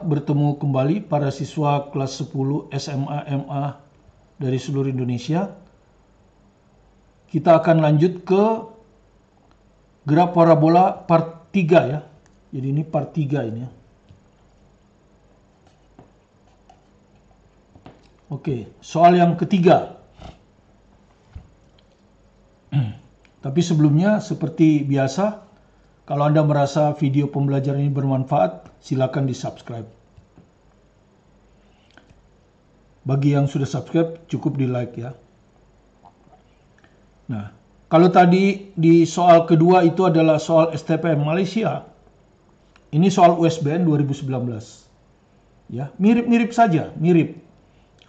Selamat bertemu kembali para siswa kelas 10 SMA MA dari seluruh Indonesia. Kita akan lanjut ke graf parabola part 3 ya. Jadi ini part 3 ini ya. Oke, soal yang ketiga. Tapi sebelumnya seperti biasa, kalau Anda merasa video pembelajaran ini bermanfaat, silakan di-subscribe. Bagi yang sudah subscribe, cukup di-like ya. Nah, kalau tadi di soal kedua itu adalah soal STPM Malaysia, ini soal USBN 2019. Ya, mirip-mirip saja, mirip.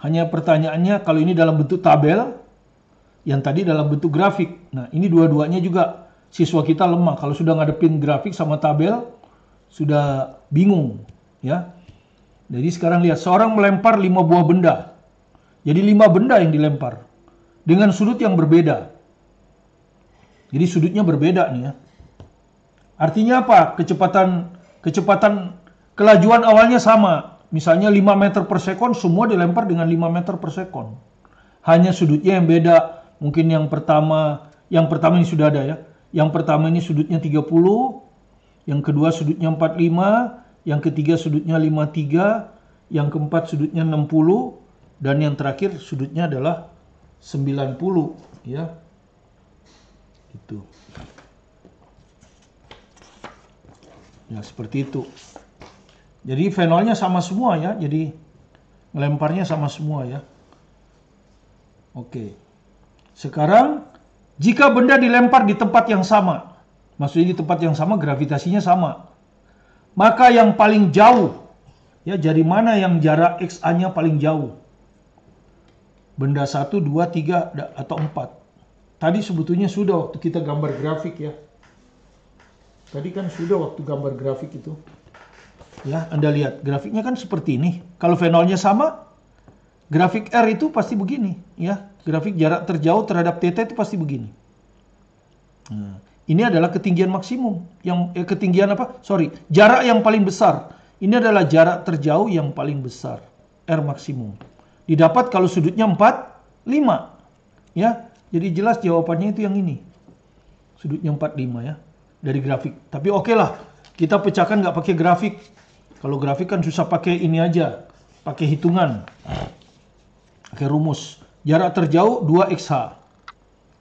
Hanya pertanyaannya kalau ini dalam bentuk tabel, yang tadi dalam bentuk grafik. Nah, ini dua-duanya juga siswa kita lemah. Kalau sudah ngadepin grafik sama tabel, sudah bingung. Ya. Jadi sekarang lihat, seorang melempar 5 buah benda. Jadi 5 benda yang dilempar. Dengan sudut yang berbeda. Jadi sudutnya berbeda nih ya. Artinya apa? Kecepatan kelajuan awalnya sama. Misalnya 5 meter per sekon, semua dilempar dengan 5 meter per sekon. Hanya sudutnya yang beda. Mungkin yang pertama ini sudah ada ya. Yang pertama ini sudutnya 30, yang kedua sudutnya 45, yang ketiga sudutnya 53, yang keempat sudutnya 60, dan yang terakhir sudutnya adalah 90 ya. Itu. Ya, seperti itu. Jadi fenolnya sama semua ya. Jadi ngelemparnya sama semua ya. Oke. Sekarang jika benda dilempar di tempat yang sama, maksudnya di tempat yang sama gravitasinya sama, maka yang paling jauh, ya dari mana yang jarak XA-nya paling jauh? Benda 1, 2, 3, atau 4. Tadi sebetulnya sudah waktu kita gambar grafik ya. Tadi kan sudah waktu gambar grafik itu. Ya, Anda lihat grafiknya kan seperti ini. Kalau fenolnya sama, grafik R itu pasti begini ya. Grafik jarak terjauh terhadap θ itu pasti begini. Nah, ini adalah ketinggian maksimum. Ketinggian apa? Jarak yang paling besar. Ini adalah jarak terjauh yang paling besar. R maksimum. Didapat kalau sudutnya 4, 5. Ya, jadi jelas jawabannya itu yang ini. Sudutnya 4, 5 ya. Dari grafik. Tapi oke lah. Kita pecahkan nggak pakai grafik. Kalau grafik kan susah pakai ini aja. Pakai hitungan. Pakai rumus. Jarak terjauh 2XH.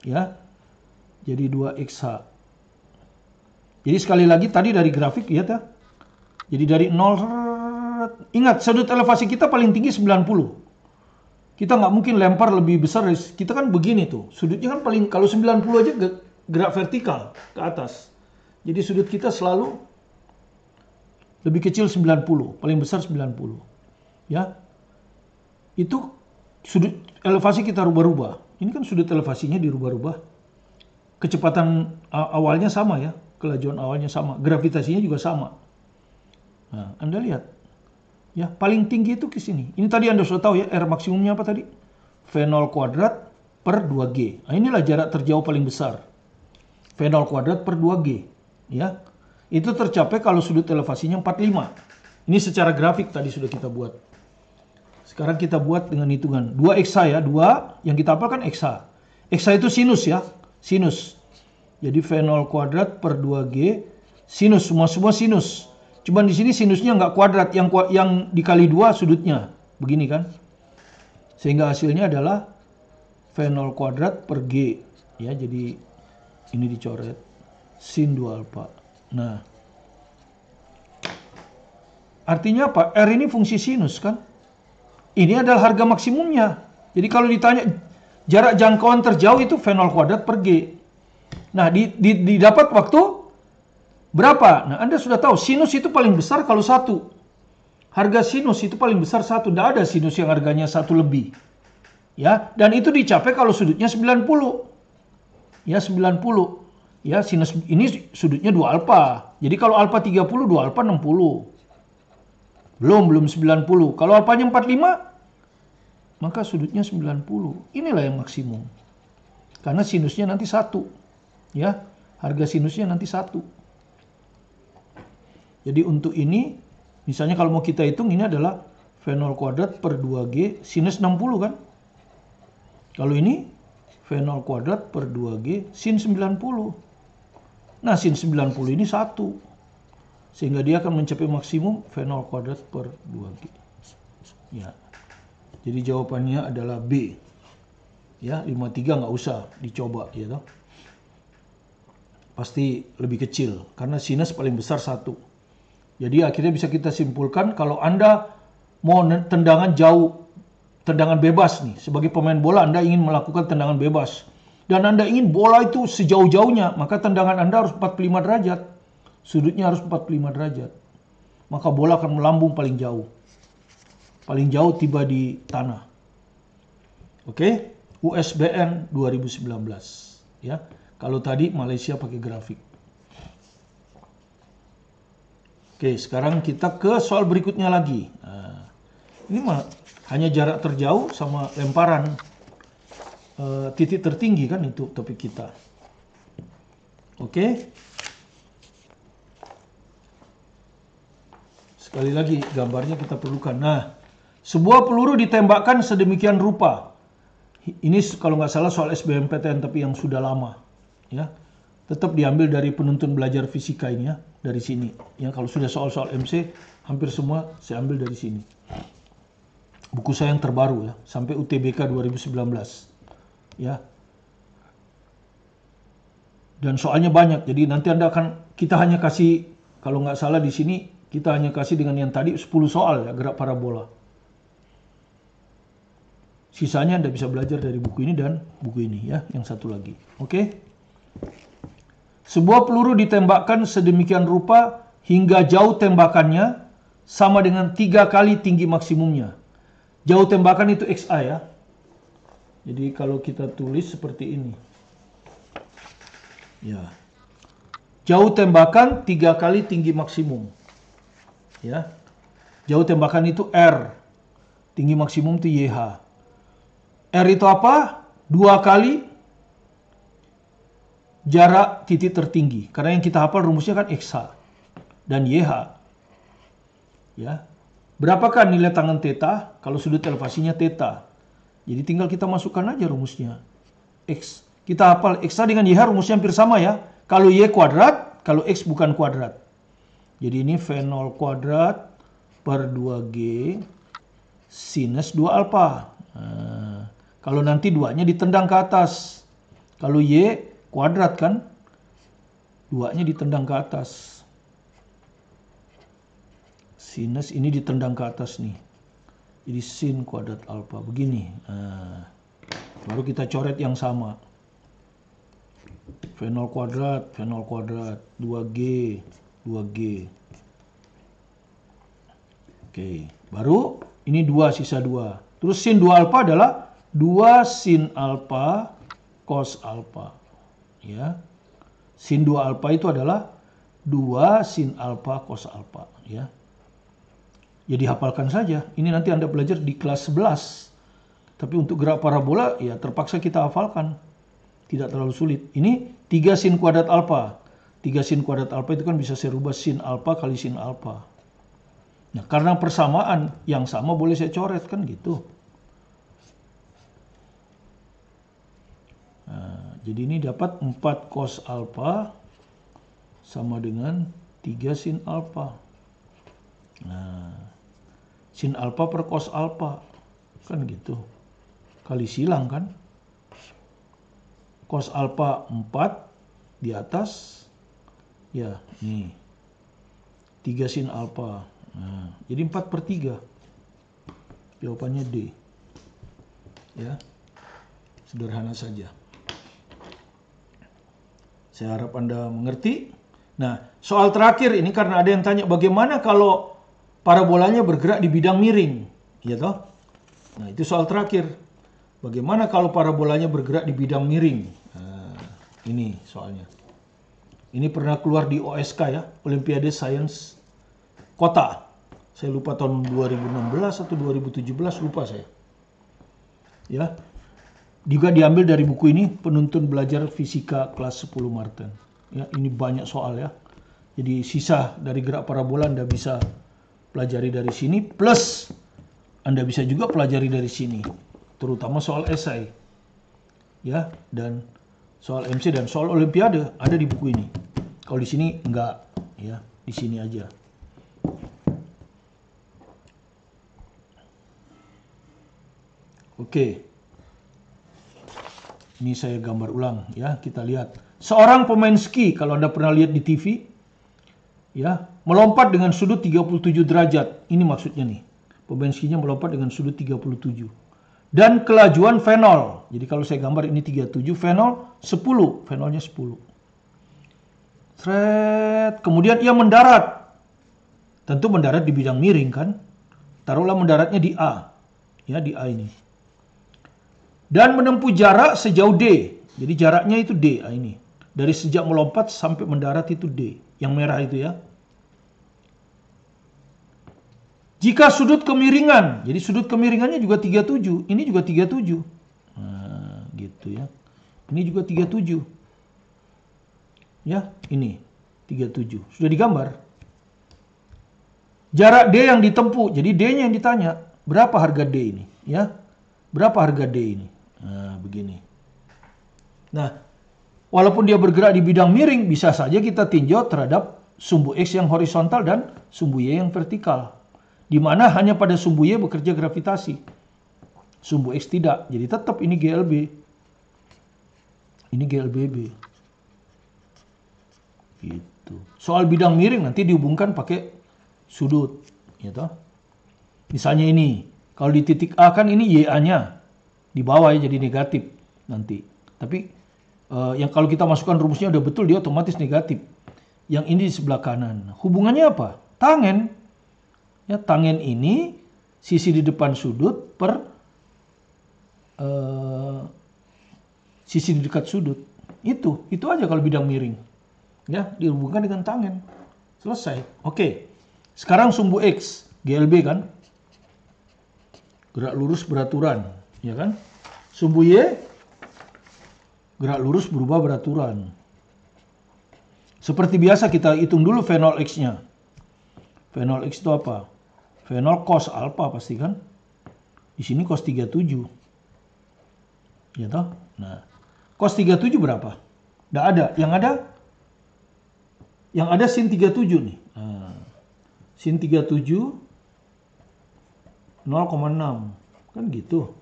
Ya. Jadi 2XH. Jadi sekali lagi tadi dari grafik lihat ya. Jadi dari 0. Ingat sudut elevasi kita paling tinggi 90. Kita nggak mungkin lempar lebih besar. Kita kan begini tuh. Sudutnya kan paling, kalau 90 aja gerak vertikal ke atas. Jadi sudut kita selalu lebih kecil 90. Paling besar 90. Ya. Itu sudut elevasi kita rubah-rubah. Ini kan sudut elevasinya dirubah-rubah. Kecepatan awalnya sama ya. Kelajuan awalnya sama. Gravitasinya juga sama. Nah, Anda lihat. Ya, paling tinggi itu ke sini. Ini tadi Anda sudah tahu ya. R maksimumnya apa tadi? V0 kuadrat per 2G. Nah, inilah jarak terjauh paling besar. V0 kuadrat per 2G. Ya. Itu tercapai kalau sudut elevasinya 45. Ini secara grafik tadi sudah kita buat. Sekarang kita buat dengan hitungan 2XH ya, 2 yang kita hafalkan XH. XH itu sinus ya, sinus. Jadi V0 kuadrat per 2G, sinus, semua sinus. Cuman di sini sinusnya nggak kuadrat, yang dikali 2 sudutnya. Begini kan. Sehingga hasilnya adalah V0 kuadrat per G. Ya, jadi ini dicoret. Sin 2 alfa. Nah. Artinya apa? R ini fungsi sinus kan. Ini adalah harga maksimumnya. Jadi kalau ditanya jarak jangkauan terjauh itu V0 kuadrat per G. Nah, didapat waktu berapa? Nah, Anda sudah tahu sinus itu paling besar kalau 1. Harga sinus itu paling besar 1. Tidak ada sinus yang harganya 1 lebih. Ya, dan itu dicapai kalau sudutnya 90. Ya, 90. Ya, sinus ini sudutnya 2 alfa. Jadi kalau alfa 30, 2 alfa 60. Belum 90. Kalau alfanya 45, maka sudutnya 90. Inilah yang maksimum. Karena sinusnya nanti 1. Ya, harga sinusnya nanti 1. Jadi untuk ini Misalnya kalau mau kita hitung ini adalah V0 kuadrat per 2G sinus 60 kan. Kalau ini V0 kuadrat per 2G sin 90. Nah sin 90 ini 1. Sehingga dia akan mencapai maksimum V0 kuadrat per 2G. Ya. Jadi jawabannya adalah B. Ya, 53 nggak usah dicoba ya toh. Pasti lebih kecil karena sinus paling besar 1. Jadi akhirnya bisa kita simpulkan kalau Anda mau tendangan jauh, tendangan bebas nih, sebagai pemain bola Anda ingin melakukan tendangan bebas dan Anda ingin bola itu sejauh-jauhnya, maka tendangan Anda harus 45 derajat. Sudutnya harus 45 derajat. Maka bola akan melambung paling jauh. Paling jauh tiba di tanah. Oke? USBN 2019 ya. Kalau tadi Malaysia pakai grafik. Oke, sekarang kita ke soal berikutnya lagi. Nah, ini mah hanya jarak terjauh sama lemparan titik tertinggi kan itu topik kita. Oke. Sekali lagi gambarnya kita perlukan. Nah, sebuah peluru ditembakkan sedemikian rupa. Ini kalau nggak salah soal SBMPTN tapi yang sudah lama, ya. Tetap diambil dari penuntun belajar fisika ini ya, dari sini. Ya kalau sudah soal-soal MC hampir semua saya ambil dari sini. Buku saya yang terbaru ya, sampai UTBK 2019. Ya. Dan soalnya banyak, jadi nanti kita hanya kasih, kalau nggak salah di sini kita hanya kasih dengan yang tadi 10 soal ya, gerak parabola. Sisanya Anda bisa belajar dari buku ini dan buku ini ya, yang satu lagi. Oke. Sebuah peluru ditembakkan sedemikian rupa hingga jauh tembakannya sama dengan 3 kali tinggi maksimumnya. Jauh tembakan itu XA ya. Jadi kalau kita tulis seperti ini. Ya. Jauh tembakan 3 kali tinggi maksimum. Ya. Jauh tembakan itu R. Tinggi maksimum itu YH. R itu apa? 2 kali jarak titik tertinggi. Karena yang kita hafal rumusnya kan XH dan YH. Ya. Berapakah nilai tangan theta? Kalau sudut elevasinya theta. Jadi tinggal kita masukkan aja rumusnya. X. Kita hafal XH dengan YH rumusnya hampir sama ya. Kalau Y kuadrat, kalau X bukan kuadrat. Jadi ini V0 kuadrat per 2G sinus 2 alfa. Nah, kalau nanti 2-nya ditendang ke atas. Kalau Y kuadrat kan, 2-nya ditendang ke atas. Sinus ini ditendang ke atas nih. Jadi sin kuadrat alfa. Begini. Nah, baru kita coret yang sama. V0 kuadrat, V0 kuadrat, 2G, 2G. Oke, baru ini 2 sisa 2. Terus sin 2 alfa adalah 2 sin alfa cos alfa. Ya. Sin 2 alfa itu adalah 2 sin alfa cos alfa, ya. Jadi hafalkan saja. Ini nanti Anda belajar di kelas 11. Tapi untuk gerak parabola ya terpaksa kita hafalkan. Tidak terlalu sulit. Ini 3 sin kuadrat alfa. 3 sin kuadrat alfa itu kan bisa saya rubah sin alfa kali sin alfa. Nah, karena persamaan yang sama boleh saya coret kan gitu. Nah, jadi ini dapat 4 cos alfa sama dengan 3 sin alfa. Nah, sin alfa per cos alfa kan gitu. Kali silang kan. Cos alfa 4 di atas. Ya, nih. 3 sin alfa. Nah, jadi 4 per 3. Jawabannya D. Ya. Sederhana saja. Saya harap Anda mengerti. Nah, soal terakhir ini karena ada yang tanya bagaimana kalau parabolanya bergerak di bidang miring, ya toh? Nah, itu soal terakhir. Bagaimana kalau parabolanya bergerak di bidang miring? Nah, ini soalnya. Ini pernah keluar di OSK ya, Olimpiade Sains Kota. Saya lupa tahun 2016 atau 2017, lupa saya. Ya. Juga diambil dari buku ini, Penuntun Belajar Fisika kelas 10 Martin. Ya, ini banyak soal ya. Jadi sisa dari gerak parabola Anda bisa pelajari dari sini, plus Anda bisa juga pelajari dari sini, terutama soal esai, ya, dan soal MC dan soal Olimpiade ada di buku ini. Kalau di sini enggak, ya, di sini aja. Oke. Ini saya gambar ulang, ya, kita lihat. Seorang pemain ski, kalau Anda pernah lihat di TV, ya, melompat dengan sudut 37 derajat. Ini maksudnya nih. Pemain skinya melompat dengan sudut 37. Dan kelajuan V0. Jadi kalau saya gambar ini 37, V0 10, V0-nya 10. Kemudian ia mendarat. Tentu mendarat di bidang miring kan. Taruhlah mendaratnya di A. Ya, di A ini. Dan menempuh jarak sejauh D. Jadi jaraknya itu D, ini. Dari sejak melompat sampai mendarat itu D. Yang merah itu ya. Jika sudut kemiringan, jadi sudut kemiringannya juga 37. Ini juga 37. Nah, gitu ya. Ini juga 37. Ya, ini 37. Sudah digambar. Jarak D yang ditempuh. Jadi D-nya yang ditanya. Berapa harga D ini? Ya. Berapa harga D ini? Nah, begini. Nah, walaupun dia bergerak di bidang miring, bisa saja kita tinjau terhadap sumbu X yang horizontal dan sumbu Y yang vertikal. Di mana hanya pada sumbu Y bekerja gravitasi. Sumbu X tidak. Jadi tetap ini GLB. Ini GLBB. Gitu. Soal bidang miring nanti dihubungkan pakai sudut. Gitu. Misalnya ini. Kalau di titik A kan ini YA-nya. Di bawah ya, jadi negatif nanti. Tapi yang kalau kita masukkan rumusnya udah betul, dia otomatis negatif. Yang ini di sebelah kanan. Hubungannya apa? Tangen. Ya, tangen ini sisi di depan sudut per sisi di dekat sudut. Itu aja kalau bidang miring. Ya, dihubungkan dengan tangen. Selesai. Oke. Sekarang sumbu X, GLB kan? Gerak lurus beraturan, ya kan? Sumbu Y, gerak lurus berubah beraturan. Seperti biasa kita hitung dulu V0X-nya. V0X itu apa? V0 cos alpha pasti kan? Di sini cos 37. Ya toh? Nah, cos 37 berapa? Nggak ada. Yang ada sin 37 nih. Nah, sin 37 0,6. Kan gitu.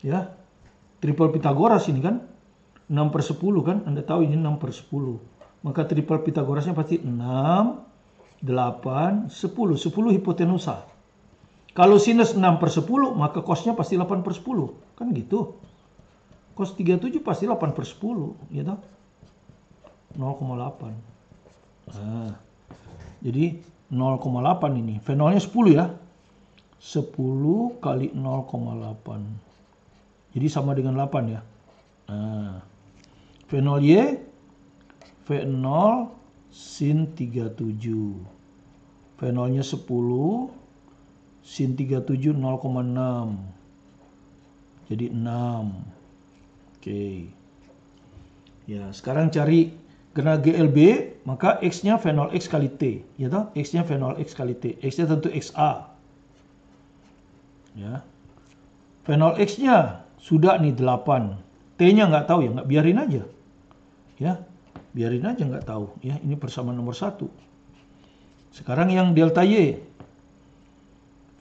Ya. Triple Pitagoras ini kan. 6/10 kan. Anda tahu ini 6/10. Maka triple Pitagorasnya pasti 6, 8, 10. 10 hipotenusa. Kalau sinus 6/10, maka cosnya pasti 8/10. Kan gitu. Cos 37 pasti 8/10. Ya toh? 0,8. Nah, jadi 0,8 ini. V0-nya 10 ya. 10 kali 0,8. Jadi sama dengan 8 ya. Nah, V0Y, V0 sin 37. V0-nya 10, sin 37 0,6. Jadi 6. Oke. Ya, sekarang cari karena GLB, maka X-nya V0X kali T. Ya toh? X-nya V0X kali T. X-nya tentu XA. Ya. V0X-nya sudah nih 8. T-nya nggak tahu ya, nggak, biarin aja. Ya, biarin aja nggak tahu. Ya, ini persamaan nomor 1. Sekarang yang delta Y.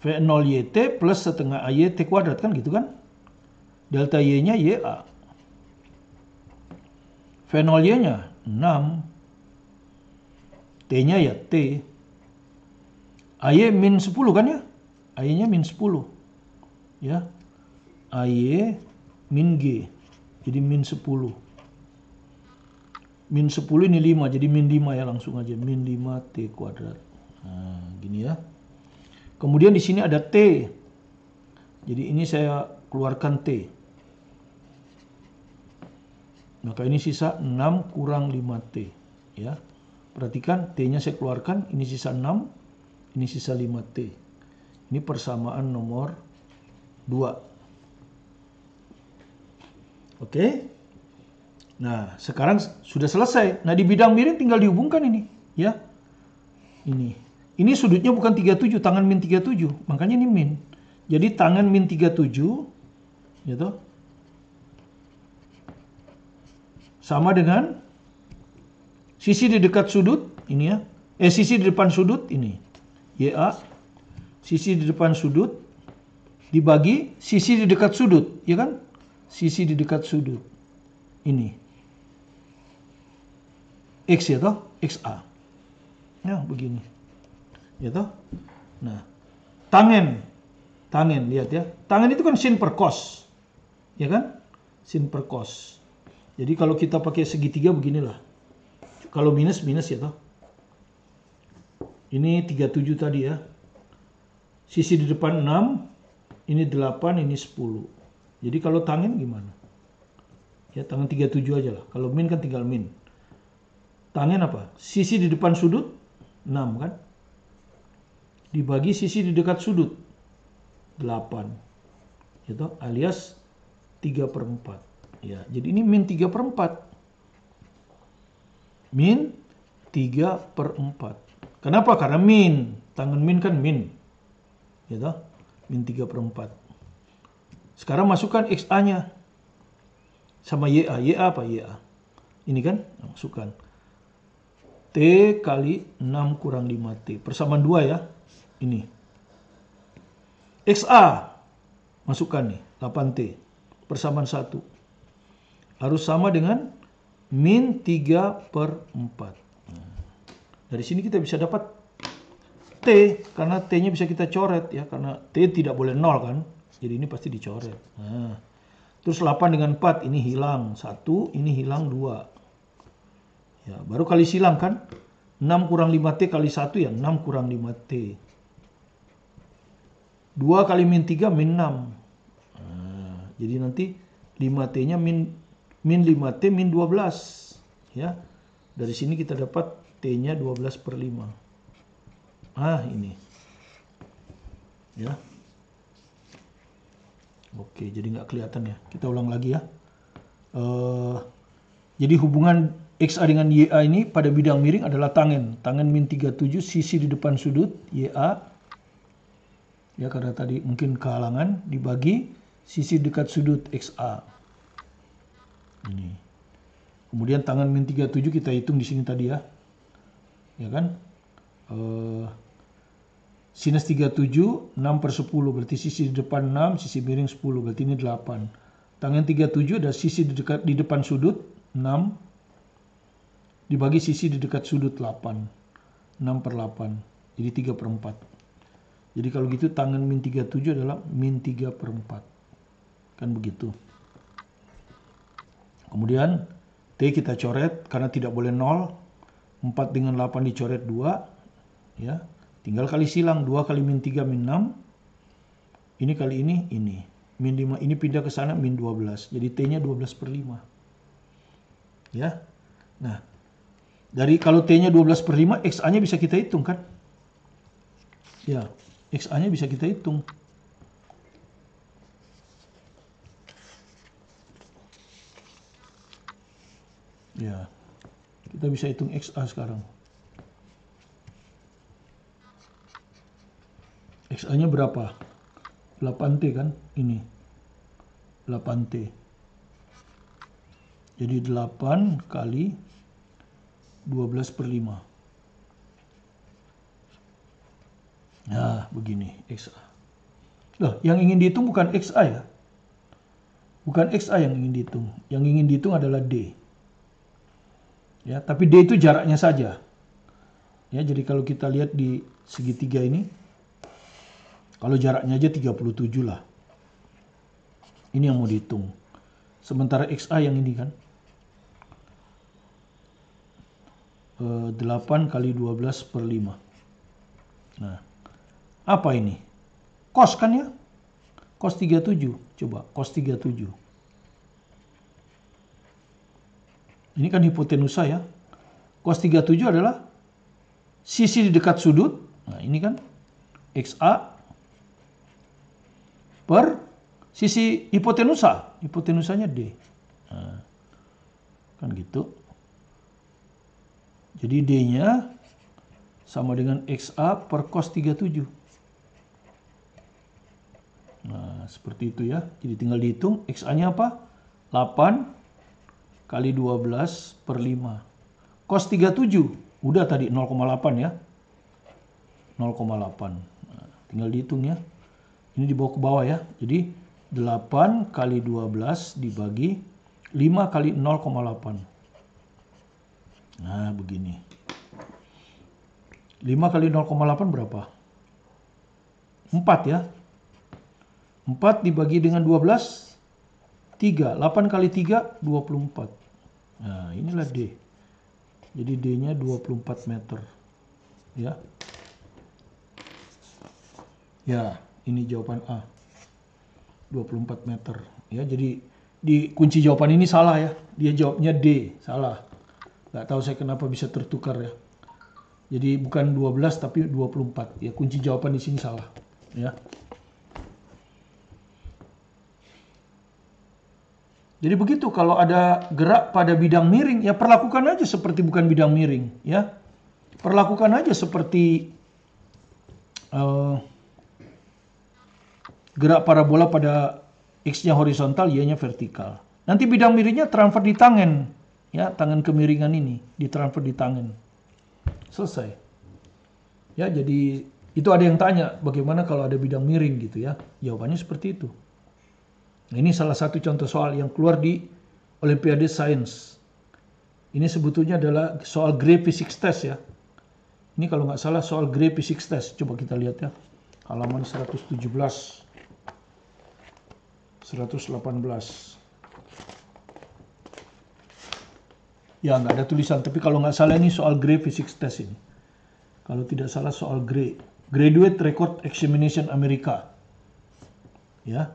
V0YT plus setengah AY T kuadrat kan gitu kan? Delta Y-nya YA. V0Y-nya 6. T-nya ya T. AY min 10 kan ya? AY-nya min 10. Ya. AY min G. Jadi min 10. Min 10 ini 5. Jadi min 5 ya, langsung aja. Min 5 T kuadrat. Nah, gini ya. Kemudian di sini ada T. Jadi ini saya keluarkan T. Maka ini sisa 6 kurang 5T. Ya. Perhatikan T-nya saya keluarkan. Ini sisa 6. Ini sisa 5T. Ini persamaan nomor 2. Oke. Nah, sekarang sudah selesai. Nah, di bidang miring tinggal dihubungkan ini. Ya. Ini. Ini sudutnya bukan 37, tangan min 37. Makanya ini min. Jadi tangan min 37, gitu, sama dengan sisi di dekat sudut, ini ya. Sisi di depan sudut, ini. YA. Sisi di depan sudut, dibagi sisi di dekat sudut, ya kan? Sisi di dekat sudut. Ini. X ya toh? XA. Ya, begini. Ya toh? Nah, tangen, lihat ya. Tangen itu kan sin per cos. Ya kan? Sin per cos. Jadi kalau kita pakai segitiga beginilah. Kalau minus ya toh. Ini 37 tadi ya. Sisi di depan 6, ini 8, ini 10. Jadi kalau tangen gimana? Ya, tangan 37 aja lah. Kalau min kan tinggal min. Tangen apa? Sisi di depan sudut 6 kan? Dibagi sisi di dekat sudut 8. Gitu, alias 3/4. Ya, jadi ini min 3/4. Min 3/4. Kenapa? Karena min. Tangan min kan min. Gitu, min 3/4. Sekarang masukkan XA-nya. Sama YA. YA apa? YA. Ini kan? Masukkan. T kali 6 kurang 5T. Persamaan 2 ya. Ini. XA. Masukkan nih. 8T. Persamaan 1. Harus sama dengan min 3/4. Dari sini kita bisa dapat T. Karena T-nya bisa kita coret ya. Karena T tidak boleh 0 kan. Jadi ini pasti dicoret. Nah. Terus 8 dengan 4. Ini hilang 1. Ini hilang 2. Ya, baru kali silang kan? 6 kurang 5T kali 1 ya 6 kurang 5T. 2 kali min 3 min 6. Nah, jadi nanti 5T-nya min 5T min 12. Ya. Dari sini kita dapat T-nya 12/5. Ini. Ya. Oke, jadi nggak kelihatan ya. Kita ulang lagi ya. Jadi hubungan XA dengan YA ini pada bidang miring adalah tangen. Tangen min 37, sisi di depan sudut, YA. Ya, karena tadi mungkin kehalangan, dibagi sisi dekat sudut XA. Ini. Kemudian tangan min 37 kita hitung di sini tadi ya. Ya kan? Sinus 37, 6/10. Berarti sisi di depan 6, sisi miring 10. Berarti ini 8. Tangan 37 ada sisi di depan sudut, 6. Dibagi sisi di dekat sudut 8. 6/8. Jadi 3/4. Jadi kalau gitu tangan min 37 adalah min 3/4. Kan begitu. Kemudian T kita coret karena tidak boleh 0. 4 dengan 8 dicoret 2. Ya. Tinggal kali silang. 2 kali min 3 min 6. Ini kali ini. Min 5 ini pindah ke sana min 12. Jadi T-nya 12/5. Ya. Nah. Dari kalau T-nya 12/5, XA-nya bisa kita hitung kan? Ya, XA-nya bisa kita hitung. Ya, kita bisa hitung XA sekarang. XA-nya berapa? 8T kan? Ini. 8T. Jadi 8 kali 12/5. Nah, begini XA. Loh, yang ingin dihitung bukan XA ya. Bukan XA yang ingin dihitung. Yang ingin dihitung adalah D. Ya, tapi D itu jaraknya saja. Ya, jadi kalau kita lihat di segitiga ini, kalau jaraknya aja 37 lah. Ini yang mau dihitung. Sementara XA yang ini kan. 8 kali 12/5. Nah, apa ini? Cos kan ya? Cos 37. Coba, cos 37. Ini kan hipotenusa ya. Cos 37 adalah sisi di dekat sudut. Nah, ini kan XA per sisi hipotenusa. Hipotenusanya D. Nah, kan gitu. Jadi D-nya sama dengan XA per cos 37. Nah, seperti itu ya. Jadi tinggal dihitung, XA-nya apa? 8 kali 12 per 5. Cos 37, udah tadi 0,8 ya. 0,8. Nah, tinggal dihitung ya. Ini dibawa ke bawah ya. Jadi 8 kali 12 dibagi 5 kali 0,8. Nah, begini. 5 kali 0,8 berapa? 4 ya. 4 dibagi dengan 12, 3. 8 kali 3, 24. Nah, inilah D. Jadi D-nya 24 meter. Ya. Ya, ini jawaban A. 24 meter. Ya, jadi di kunci jawaban ini salah ya. Dia jawabnya D, salah. Nggak tahu saya kenapa bisa tertukar ya. Jadi bukan 12 tapi 24. Ya, kunci jawaban di sini salah. Ya. Jadi begitu, kalau ada gerak pada bidang miring, ya perlakukan aja seperti bukan bidang miring, ya. Perlakukan aja seperti gerak parabola pada X-nya horizontal, Y-nya vertikal. Nanti bidang miringnya transfer di tangan, ya, tangan kemiringan ini ditransfer di tangan. Selesai. Ya, jadi itu ada yang tanya, bagaimana kalau ada bidang miring gitu ya. Jawabannya seperti itu. Nah, ini salah satu contoh soal yang keluar di Olimpiade Sains. Ini sebetulnya adalah soal Gray Physics Test ya. Ini kalau nggak salah soal Gray Physics Test. Coba kita lihat ya. Halaman 117. 118. Ya, nggak ada tulisan. Tapi kalau nggak salah ini soal Gray Physics Test ini. Kalau tidak salah soal Gray. Graduate Record Examination Amerika. Ya.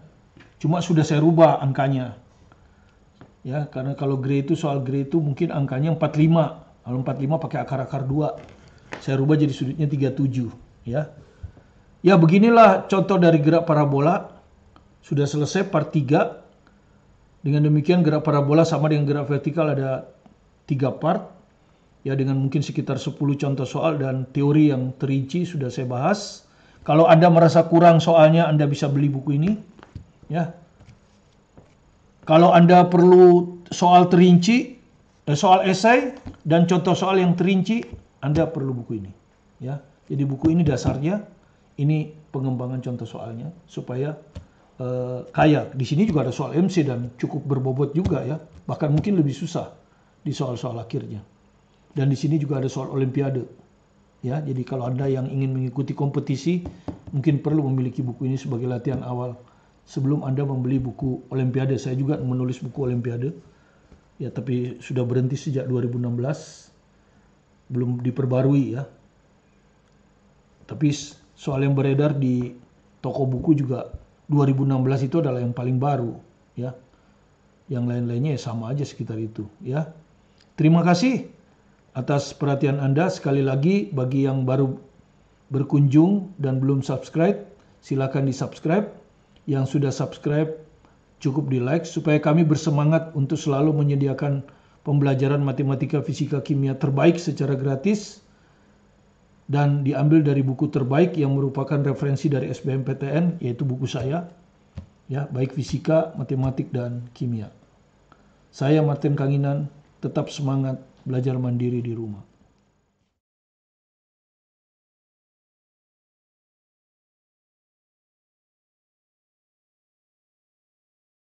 Cuma sudah saya rubah angkanya. Ya, karena kalau Gray itu soal Gray itu mungkin angkanya 45. Kalau 45 pakai akar-akar 2. Saya rubah jadi sudutnya 37, ya. Ya, beginilah contoh dari gerak parabola. Sudah selesai part 3. Dengan demikian gerak parabola sama dengan gerak vertikal ada 3 part. Ya, dengan mungkin sekitar 10 contoh soal dan teori yang terinci sudah saya bahas. Kalau Anda merasa kurang soalnya, Anda bisa beli buku ini. Ya, kalau Anda perlu soal terinci, soal esai dan contoh soal yang terinci, Anda perlu buku ini. Ya, jadi buku ini dasarnya, ini pengembangan contoh soalnya supaya kaya. Di sini juga ada soal MC dan cukup berbobot juga ya, bahkan mungkin lebih susah di soal-soal akhirnya. Dan di sini juga ada soal Olimpiade. Ya, jadi kalau Anda yang ingin mengikuti kompetisi, mungkin perlu memiliki buku ini sebagai latihan awal. Sebelum Anda membeli buku Olimpiade, saya juga menulis buku Olimpiade. Ya, tapi sudah berhenti sejak 2016. Belum diperbarui ya. Tapi soal yang beredar di toko buku juga 2016 itu adalah yang paling baru ya. Yang lain-lainnya ya sama aja sekitar itu ya. Terima kasih atas perhatian Anda. Sekali lagi bagi yang baru berkunjung dan belum subscribe, silakan di-subscribe. Yang sudah subscribe cukup di-like supaya kami bersemangat untuk selalu menyediakan pembelajaran matematika, fisika, kimia terbaik secara gratis dan diambil dari buku terbaik yang merupakan referensi dari SBMPTN, yaitu buku saya, ya, baik fisika, matematik, dan kimia. Saya Martin Kanginan, tetap semangat belajar mandiri di rumah.